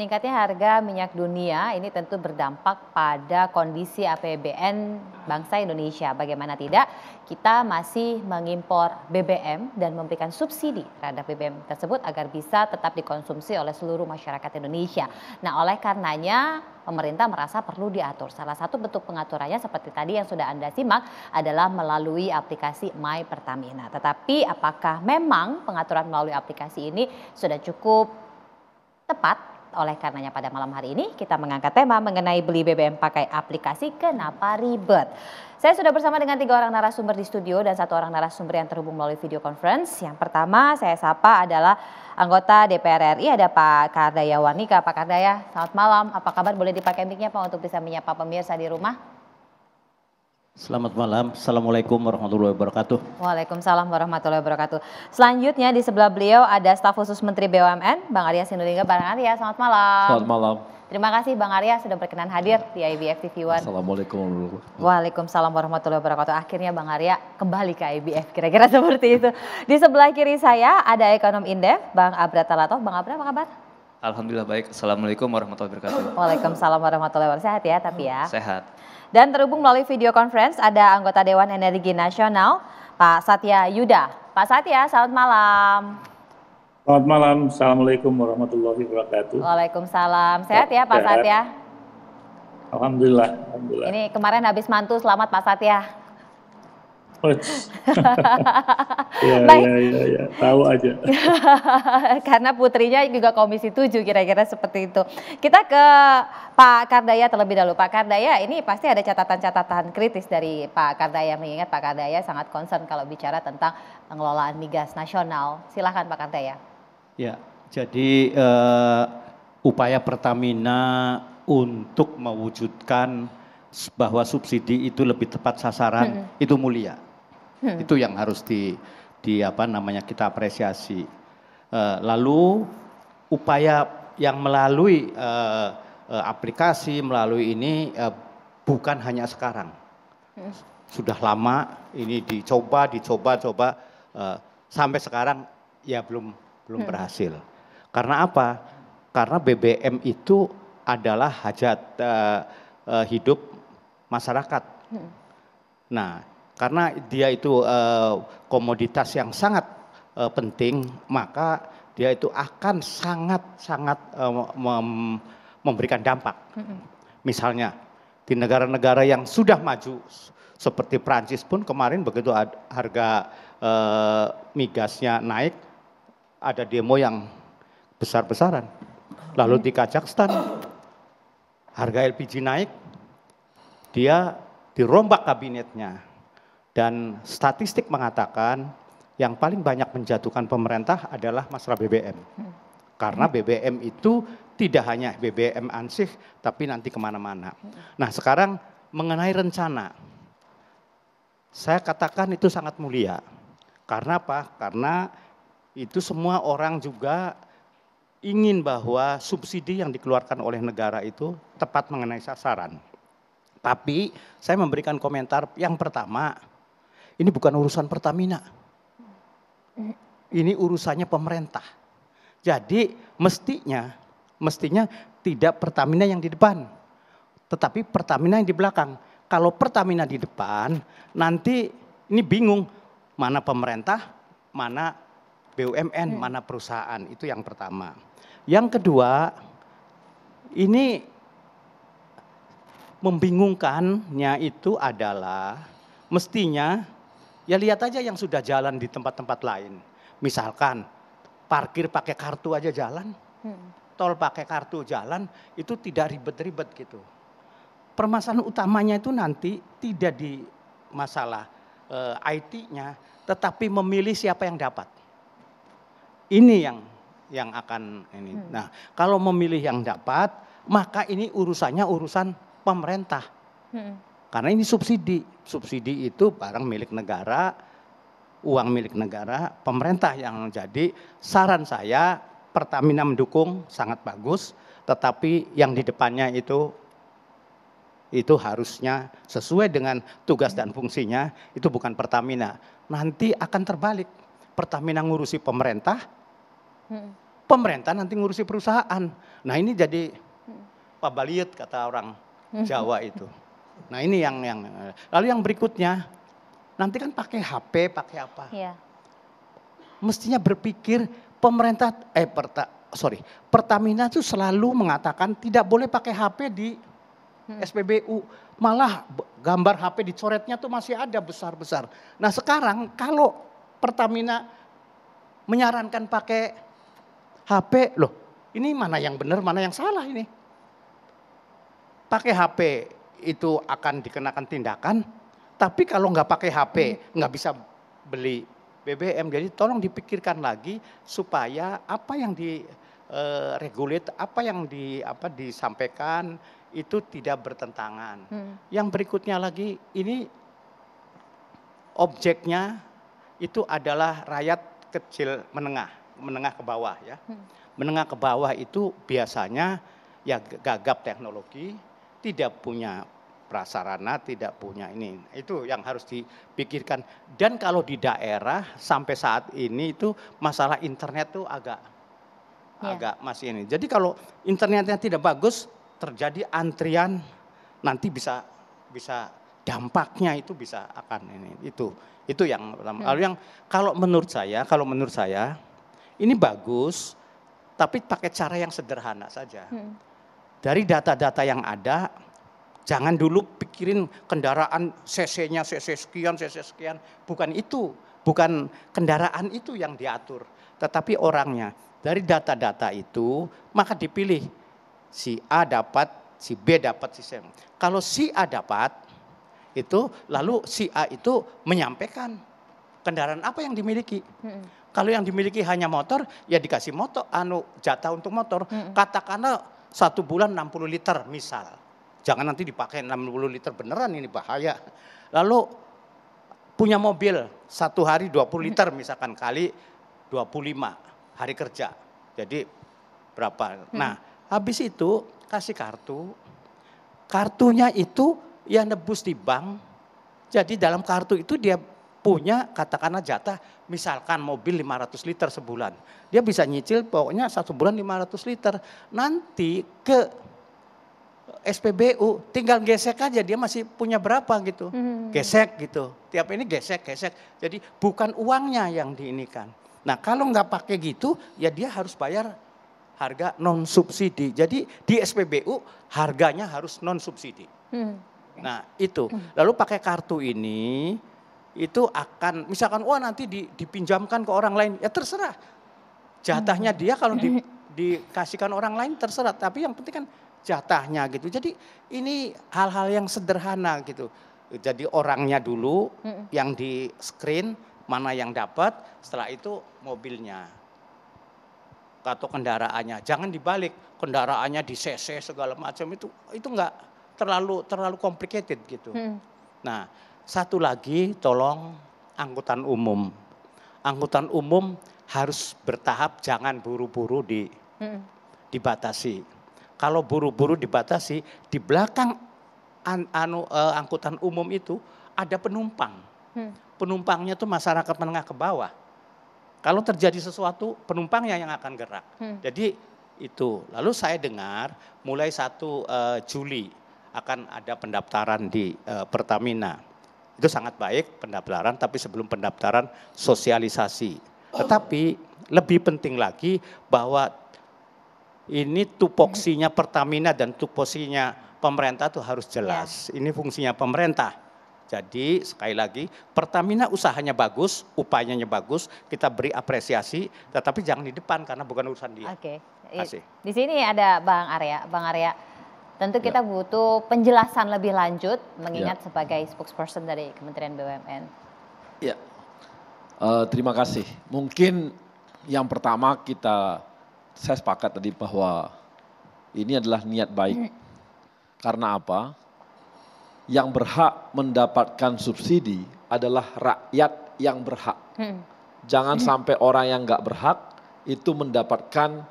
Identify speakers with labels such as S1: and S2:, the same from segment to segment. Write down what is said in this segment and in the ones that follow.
S1: meningkatnya harga minyak dunia ini tentu berdampak pada kondisi APBN bangsa Indonesia. Bagaimana tidak, kita masih mengimpor BBM dan memberikan subsidi terhadap BBM tersebut agar bisa tetap dikonsumsi oleh seluruh masyarakat Indonesia. Nah, oleh karenanya pemerintah merasa perlu diatur. Salah satu bentuk pengaturannya seperti tadi yang sudah Anda simak adalah melalui aplikasi My Pertamina. Tetapi apakah memang pengaturan melalui aplikasi ini sudah cukup tepat? Oleh karenanya pada malam hari ini kita mengangkat tema mengenai beli BBM pakai aplikasi, kenapa ribet. Saya sudah bersama dengan 3 orang narasumber di studio dan 1 orang narasumber yang terhubung melalui video conference. Yang pertama saya sapa adalah anggota DPR RI, ada Pak Kardaya Wanika. Pak Kardaya, selamat malam. Apa kabar? Boleh dipakai mic-nya Pak untuk bisa menyapa pemirsa di rumah?
S2: Selamat malam, Assalamualaikum warahmatullahi wabarakatuh.
S1: Waalaikumsalam warahmatullahi wabarakatuh. Selanjutnya di sebelah beliau ada staf khusus Menteri BUMN, Bang Arya Sinulinga. Bang Arya, selamat malam.
S3: Selamat malam.
S1: Terima kasih Bang Arya sudah berkenan hadir di IBF TV One.
S3: Assalamualaikum warahmatullahi wabarakatuh.
S1: Waalaikumsalam warahmatullahi wabarakatuh. Akhirnya Bang Arya kembali ke IBF, kira-kira seperti itu. Di sebelah kiri saya ada ekonom Indef, Bang Abra Talato. Bang Abra, apa kabar?
S4: Alhamdulillah baik. Assalamualaikum warahmatullahi wabarakatuh.
S1: Waalaikumsalam warahmatullahi wabarakatuh. Sehat ya tapi ya?
S4: Sehat.
S1: Dan terhubung melalui video conference ada anggota Dewan Energi Nasional, Pak Satya Yuda. Pak Satya, selamat malam.
S5: Selamat malam, Assalamualaikum warahmatullahi wabarakatuh.
S1: Waalaikumsalam. Sehat ya Pak Satya?
S5: Alhamdulillah.
S1: Ini kemarin habis mantu, selamat Pak Satya.
S5: Ya, tahu aja.
S1: Karena putrinya juga Komisi 7, kira-kira seperti itu. Kita ke Pak Kardaya terlebih dahulu. Pak Kardaya, ini pasti ada catatan-catatan kritis dari Pak Kardaya, mengingat Pak Kardaya sangat concern kalau bicara tentang pengelolaan migas nasional. Silakan Pak Kardaya.
S2: Ya, jadi upaya Pertamina untuk mewujudkan bahwa subsidi itu lebih tepat sasaran itu mulia. Itu yang harus kita apresiasi. Lalu upaya yang melalui aplikasi melalui ini bukan hanya sekarang. Sudah lama ini dicoba sampai sekarang ya belum berhasil. Karena apa? Karena BBM itu adalah hajat hidup masyarakat. Nah, karena dia itu komoditas yang sangat penting, maka dia itu akan sangat memberikan dampak. Misalnya di negara-negara yang sudah maju seperti Prancis pun kemarin begitu harga migasnya naik, ada demo yang besar-besaran. Lalu di Kazakhstan harga LPG naik, dia dirombak kabinetnya. Dan statistik mengatakan yang paling banyak menjatuhkan pemerintah adalah masalah BBM. Karena BBM itu tidak hanya BBM ansih, tapi nanti kemana-mana. Nah sekarang mengenai rencana, saya katakan itu sangat mulia. Karena apa? Karena itu semua orang juga ingin bahwa subsidi yang dikeluarkan oleh negara itu tepat mengenai sasaran. Tapi saya memberikan komentar yang pertama, ini bukan urusan Pertamina. Ini urusannya pemerintah. Jadi mestinya tidak Pertamina yang di depan, tetapi Pertamina yang di belakang. Kalau Pertamina di depan, nanti ini bingung mana pemerintah, mana BUMN, mana perusahaan. Itu yang pertama. Yang kedua, ini membingungkannya itu adalah mestinya ya lihat aja yang sudah jalan di tempat-tempat lain. Misalkan parkir pakai kartu aja jalan, tol pakai kartu jalan, itu tidak ribet-ribet gitu. Permasalahan utamanya itu nanti tidak di masalah IT-nya, tetapi memilih siapa yang dapat. Ini yang akan ini. Nah, kalau memilih yang dapat, maka ini urusannya urusan pemerintah. Karena ini subsidi. Subsidi itu barang milik negara, uang milik negara, pemerintah yang jadi. Saran saya Pertamina mendukung sangat bagus, tetapi yang di depannya itu harusnya sesuai dengan tugas dan fungsinya, itu bukan Pertamina. Nanti akan terbalik. Pertamina ngurusi pemerintah, pemerintah nanti ngurusi perusahaan. Nah ini jadi pabaliut kata orang Jawa itu. Nah ini yang lalu yang berikutnya nanti kan pakai HP, pakai apa?
S1: Iya.
S2: Mestinya berpikir pemerintah Pertamina itu selalu mengatakan tidak boleh pakai HP di SPBU. Malah gambar HP dicoretnya tuh masih ada besar-besar. Nah sekarang kalau Pertamina menyarankan pakai HP, loh ini mana yang benar, mana yang salah ini? Pakai HP itu akan dikenakan tindakan, tapi kalau nggak pakai HP nggak bisa beli BBM. Jadi tolong dipikirkan lagi supaya apa yang regulate, apa yang disampaikan itu tidak bertentangan. Yang berikutnya lagi ini objeknya itu adalah rakyat kecil menengah ke bawah ya. Menengah ke bawah itu biasanya ya gagap teknologi, tidak punya prasarana, tidak punya ini. Itu yang harus dipikirkan. Dan kalau di daerah sampai saat ini itu masalah internet tuh agak masih ini. Jadi kalau internetnya tidak bagus, terjadi antrian, nanti bisa dampaknya itu bisa akan ini. Itu yang pertama. Lalu yang kalau menurut saya ini bagus, tapi pakai cara yang sederhana saja. Dari data-data yang ada, jangan dulu pikirin kendaraan CC-nya CC sekian, bukan itu, bukan kendaraan itu yang diatur, tetapi orangnya. Dari data-data itu maka dipilih si A dapat, si B dapat, si C. Kalau si A dapat itu lalu si A itu menyampaikan kendaraan apa yang dimiliki. Kalau yang dimiliki hanya motor, ya dikasih motor, jatah untuk motor. Katakanlah 1 bulan 60 liter misal. Jangan nanti dipakai 60 liter beneran, ini bahaya. Lalu punya mobil 1 hari 20 liter misalkan kali 25 hari kerja. Jadi berapa? Nah habis itu kasih kartu. Kartunya itu ya nebus di bank. Jadi dalam kartu itu dia punya katakanlah jatah misalkan mobil 500 liter sebulan. Dia bisa nyicil pokoknya 1 bulan 500 liter. Nanti ke SPBU tinggal gesek aja dia masih punya berapa gitu. Gesek gitu. Tiap ini gesek. Jadi bukan uangnya yang diinikan. Nah kalau nggak pakai gitu ya dia harus bayar harga non subsidi. Jadi di SPBU harganya harus non subsidi. Nah itu. Lalu pakai kartu ini itu akan misalkan nanti dipinjamkan ke orang lain, ya terserah. Jatahnya dia kalau dikasihkan orang lain terserah, tapi yang penting kan jatahnya gitu. Jadi ini hal-hal yang sederhana gitu. Jadi orangnya dulu yang di screen mana yang dapat, setelah itu mobilnya atau kendaraannya. Jangan dibalik, kendaraannya di CC segala macam itu enggak terlalu complicated gitu. Nah, satu lagi tolong angkutan umum. Angkutan umum harus bertahap, jangan buru-buru dibatasi. Kalau buru-buru dibatasi, di belakang angkutan umum itu ada penumpang. Penumpangnya itu masyarakat menengah ke bawah. Kalau terjadi sesuatu, penumpangnya yang akan gerak. Jadi itu. Lalu saya dengar mulai 1 Juli akan ada pendaftaran di Pertamina. Itu sangat baik pendaftaran, tapi sebelum pendaftaran sosialisasi. Tetapi lebih penting lagi bahwa ini tupoksinya Pertamina dan tupoksinya pemerintah itu harus jelas. Ini fungsinya pemerintah. Jadi sekali lagi Pertamina usahanya bagus, upayanya bagus, kita beri apresiasi, tetapi jangan di depan karena bukan urusan dia.
S1: Oke.
S2: Kasih.
S1: Di sini ada Bang Arya. Tentu kita butuh penjelasan lebih lanjut mengingat sebagai spokesperson dari Kementerian BUMN.
S3: Ya, terima kasih. Mungkin yang pertama saya sepakat tadi bahwa ini adalah niat baik. Karena apa? Yang berhak mendapatkan subsidi adalah rakyat yang berhak. Jangan sampai orang yang nggak berhak itu mendapatkan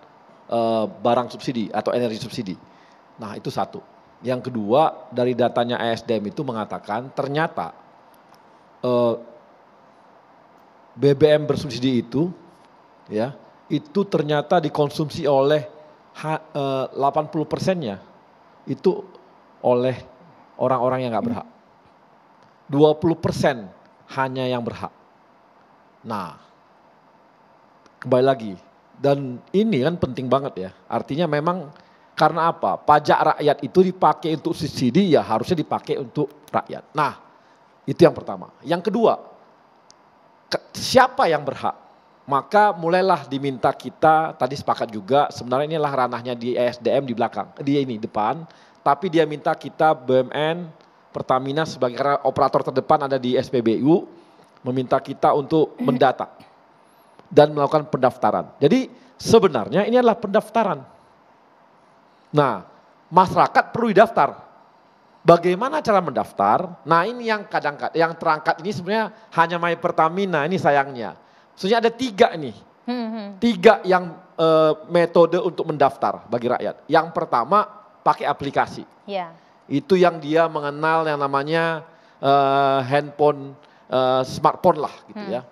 S3: barang subsidi atau energi subsidi. Nah itu satu. Yang kedua dari datanya ASDM itu mengatakan ternyata BBM bersubsidi itu itu ternyata dikonsumsi oleh 80%-nya itu oleh orang-orang yang nggak berhak. 20% hanya yang berhak. Nah, kembali lagi. Dan ini kan penting banget ya. Artinya memang karena apa? Pajak rakyat itu dipakai untuk subsidi ya harusnya dipakai untuk rakyat. Nah, itu yang pertama. Yang kedua, siapa yang berhak? Maka mulailah diminta kita, tadi sepakat juga, sebenarnya inilah ranahnya di ESDM di belakang, dia ini depan, tapi dia minta kita BUMN, Pertamina sebagai karena operator terdepan ada di SPBU, meminta kita untuk mendata dan melakukan pendaftaran. Jadi sebenarnya ini adalah pendaftaran. Nah, masyarakat perlu didaftar. Bagaimana cara mendaftar? Nah ini yang kadang-kadang, yang terangkat ini sebenarnya hanya My Pertamina, ini sayangnya. Sebenarnya ada 3 nih, 3 yang metode untuk mendaftar bagi rakyat. Yang pertama pakai aplikasi.
S1: Ya.
S3: Itu yang dia mengenal yang namanya handphone, smartphone lah gitu ya.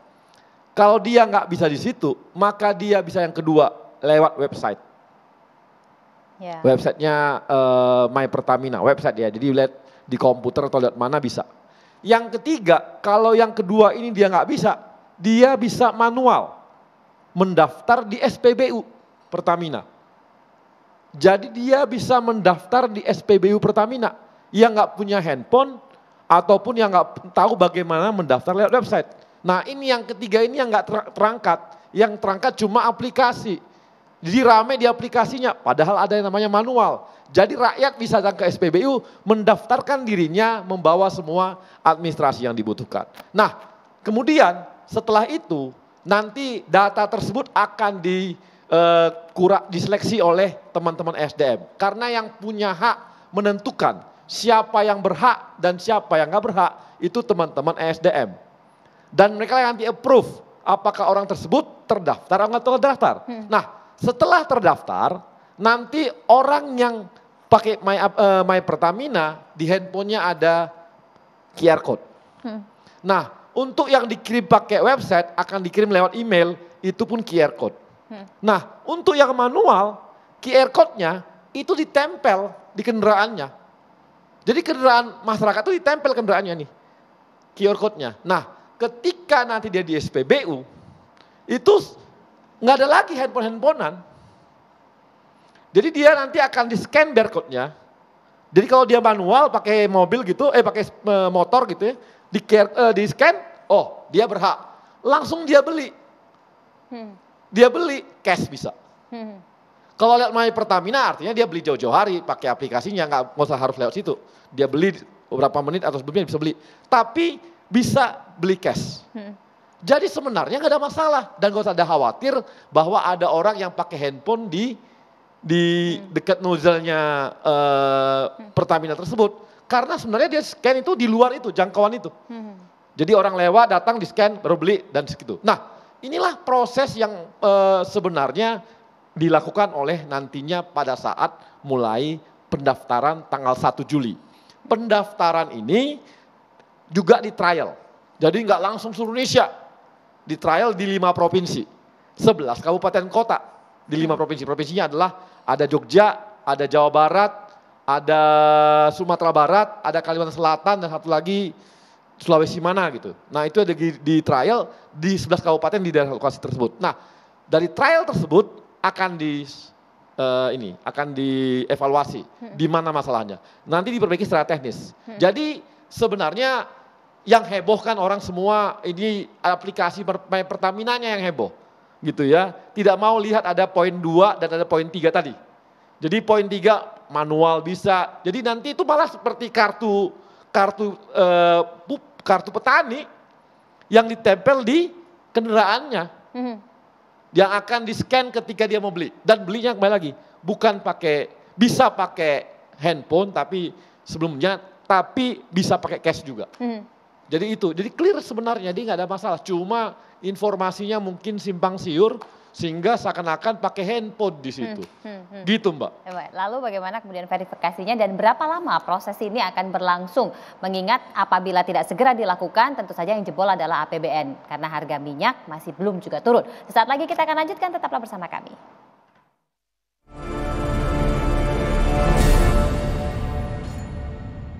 S3: Kalau dia nggak bisa di situ, maka dia bisa yang kedua lewat website.
S1: Ya.
S3: Websitenya My Pertamina, website ya. Jadi lihat di komputer atau lihat mana bisa. Yang ketiga, kalau yang kedua ini dia nggak bisa, dia bisa manual mendaftar di SPBU Pertamina. Jadi dia bisa mendaftar di SPBU Pertamina yang nggak punya handphone ataupun yang nggak tahu bagaimana mendaftar lewat website. Nah ini yang ketiga ini yang nggak terangkat, yang terangkat cuma aplikasi. Jadi rame di aplikasinya, padahal ada yang namanya manual. Jadi rakyat bisa datang ke SPBU mendaftarkan dirinya membawa semua administrasi yang dibutuhkan. Nah kemudian setelah itu nanti data tersebut akan diseleksi oleh teman-teman SDM. Karena yang punya hak menentukan siapa yang berhak dan siapa yang nggak berhak itu teman-teman SDM. Dan mereka yang nanti approve apakah orang tersebut terdaftar atau nggak terdaftar. Nah setelah terdaftar nanti orang yang pakai My Pertamina di handphonenya ada QR code. Nah untuk yang dikirim pakai website akan dikirim lewat email itu pun QR code. Nah untuk yang manual QR code-nya itu ditempel di kendaraannya. Jadi kendaraan masyarakat itu ditempel kendaraannya nih QR code-nya. Nah ketika nanti dia di SPBU itu nggak ada lagi handphone-handphonean. Jadi dia nanti akan di-scan barcode-nya. Jadi kalau dia manual pakai mobil gitu, pakai motor gitu ya, di-scan, oh dia berhak. Langsung dia beli. Dia beli cash bisa. Kalau lihat My Pertamina artinya dia beli jauh-jauh hari pakai aplikasinya, nggak usah harus lewat situ. Dia beli beberapa menit atau sebelumnya bisa beli. Tapi bisa beli cash. Jadi sebenarnya nggak ada masalah dan gak usah ada khawatir bahwa ada orang yang pakai handphone di dekat nozzle-nya Pertamina tersebut. Karena sebenarnya dia scan itu di luar itu, jangkauan itu. Jadi orang lewat datang di scan baru beli dan segitu. Nah inilah proses yang sebenarnya dilakukan oleh nantinya pada saat mulai pendaftaran tanggal 1 Juli. Pendaftaran ini juga di trial. Jadi nggak langsung seluruh Indonesia. Di trial di 5 provinsi, 11 kabupaten kota di 5 provinsi. Provinsinya adalah ada Jogja, ada Jawa Barat, ada Sumatera Barat, ada Kalimantan Selatan dan satu lagi Sulawesi mana gitu. Nah itu ada di trial di 11 kabupaten di daerah lokasi tersebut. Nah dari trial tersebut akan akan dievaluasi di mana masalahnya. Nanti diperbaiki secara teknis. Jadi sebenarnya yang heboh kan orang semua ini aplikasi Pertaminanya yang heboh gitu ya. Tidak mau lihat ada poin 2 dan ada poin 3 tadi. Jadi poin 3 manual bisa. Jadi nanti itu malah seperti kartu petani yang ditempel di kendaraannya. Yang akan di-scan ketika dia mau beli. Dan belinya kembali lagi bukan bisa pakai handphone tapi sebelumnya tapi bisa pakai cash juga. Jadi clear sebenarnya, dia nggak ada masalah. Cuma informasinya mungkin simpang siur Sehingga seakan-akan pakai handphone di situ. Gitu Mbak.
S1: Lalu bagaimana kemudian verifikasinya dan berapa lama proses ini akan berlangsung? Mengingat apabila tidak segera dilakukan tentu saja yang jebol adalah APBN. Karena harga minyak masih belum juga turun. Sesaat lagi kita akan lanjutkan, tetaplah bersama kami.